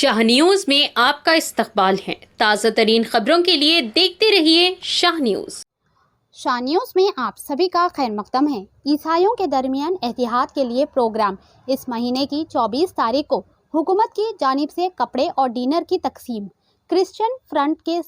Shah news में आपका इस्तकबाल है। ताज़ा तरीन खबरों के लिए देखते रहिए शाह न्यूज। शाह न्यूज में आप सभी का खैर मकदम है। ईसाइयों के दरमियान एहतियात के लिए प्रोग्राम। इस महीने की 24 तारीख को हुकूमत की जानिब से कपड़े और डिनर की तकसीम। क्रिश्चियन फ्रंट के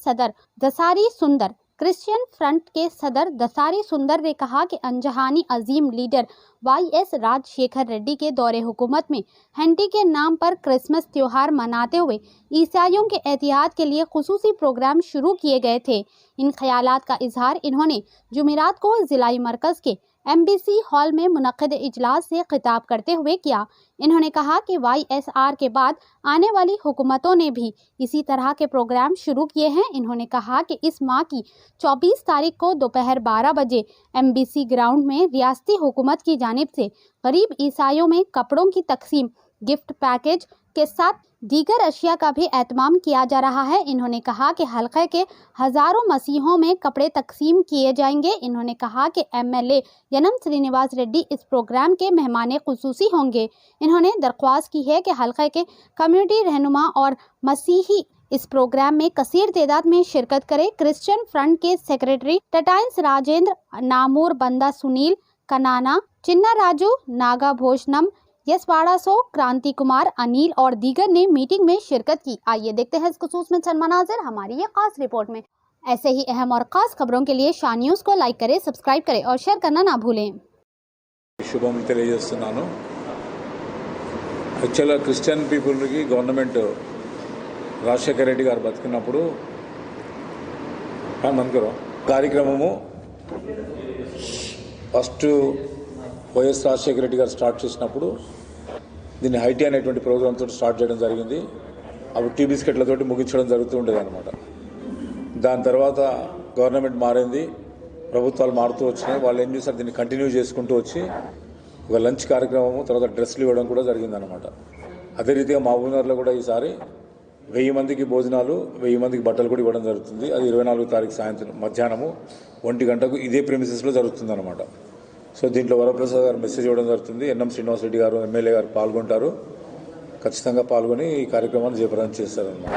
सदर दसारी सुंदर ने कहा कि अनजहानी अजीम लीडर YS राजशेखर रेड्डी के दौरे हुकूमत में हैंटी के नाम पर क्रिसमस त्योहार मनाते हुए ईसाइयों के एहतियात के लिए खुसूसी प्रोग्राम शुरू किए गए थे। इन ख्यालात का इजहार इन्होंने जुमेरात को जिलाई मरकज़ के MBC हॉल में मुनक़िद इजलास से खिताब करते हुए किया। इन्होंने कहा कि YSR के बाद आने वाली हुकूमतों ने भी इसी तरह के प्रोग्राम शुरू किए हैं। इन्होंने कहा कि इस माह की 24 तारीख को दोपहर 12 बजे MBC ग्राउंड में रियासती हुकूमत की जानिब से गरीब ईसाइयों में कपड़ों की तकसीम, गिफ्ट पैकेज के साथ दीगर अशिया का भी एहतमाम किया जा रहा है। इन्होंने कहा कि हल्के के हज़ारों मसीहों में कपड़े तकसीम किए जाएंगे। इन्होंने कहा कि MLA यनम श्रीनिवास रेड्डी इस प्रोग्राम के मेहमान खुसूसी होंगे। इन्होंने दरख्वास्त की है कि हल्के के कम्युनिटी रहनुमा और मसीही इस प्रोग्राम में कसीर तादाद में शिरकत करें। क्रिश्चियन फ्रंट के सेक्रेटरी टटाइंस राजेंद्र, नामूर बंदा, सुनील कनाना, चिन्ना राजू, नागा भोजनम, यशवाड़ा सो, क्रांति कुमार, अनिल और दीगर ने मीटिंग में शिरकत की। आइए देखते हैं इस खुसूस में चंद मनाज़िर हमारी ये खास रिपोर्ट में। ऐसे ही अहम और खास खबरों के लिए शाह न्यूज़ को लाइक करें, सब्सक्राइब करें और शेयर करना ना भूलें। శుభం తెలియజేస్తున్నాను। యాక్చువల్గా క్రిస్టియన్ పీపుల్కి గవర్నమెంట్ రాజశేఖర రెడ్డి గారు బతికినప్పుడు కార్యక్రమము ఫస్ట్ వైఎస్ రాజశేఖర రెడ్డి గారు స్టార్ట్ చేసినప్పుడు దీన్ని హైటీ అనేటువంటి ప్రోగ్రామ్తో స్టార్ట్ చేయడం జరిగింది. అప్పుడు టీ బిస్కెట్లతోటి ముగించడం జరుగుతూ ఉండేది అనమాట. దాని తర్వాత గవర్నమెంట్ మారింది, ప్రభుత్వాలు మారుతూ వచ్చినాయి. వాళ్ళు ఏం చేశారు, దీన్ని కంటిన్యూ చేసుకుంటూ వచ్చి ఒక లంచ్ కార్యక్రమము, తర్వాత డ్రెస్లు ఇవ్వడం కూడా జరిగిందనమాట. అదే రీతిగా మహబూబ్నగర్లో కూడా ఈసారి 1000 మందికి భోజనాలు, 1000 మందికి బట్టలు కూడా ఇవ్వడం జరుగుతుంది. అది 24 తారీఖు సాయంత్రం మధ్యాహ్నము 1 గంటకు ఇదే ప్రెమిసెస్లో జరుగుతుందన్నమాట. సో దీంట్లో వరప్రసాద్ గారు మెసేజ్ ఇవ్వడం జరుగుతుంది. ఎన్ఎం శ్రీనివాస్ రెడ్డి గారు MLA గారు పాల్గొంటారు. ఖచ్చితంగా పాల్గొని ఈ కార్యక్రమాన్ని జయప్రదం చేస్తారన్నమాట.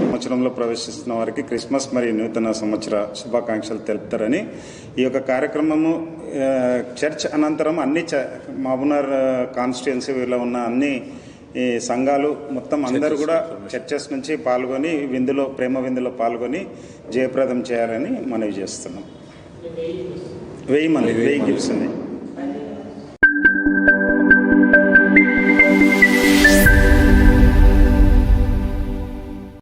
సంవత్సరంలో ప్రవేశిస్తున్న వారికి క్రిస్మస్ మరియు నూతన సంవత్సర శుభాకాంక్షలు తెలుపుతారని ఈ యొక్క కార్యక్రమము చర్చ్ అనంతరం అన్ని మహబూబ్నగర్ కాన్స్టిట్యుయెన్సీలో ఉన్న అన్ని సంఘాలు మొత్తం అందరూ కూడా చర్చెస్ నుంచి పాల్గొని ప్రేమ విందులో పాల్గొని జయప్రదం చేయాలని మనవి చేస్తున్నాం. 1000 గిఫ్ట్స్ ఉన్నాయి.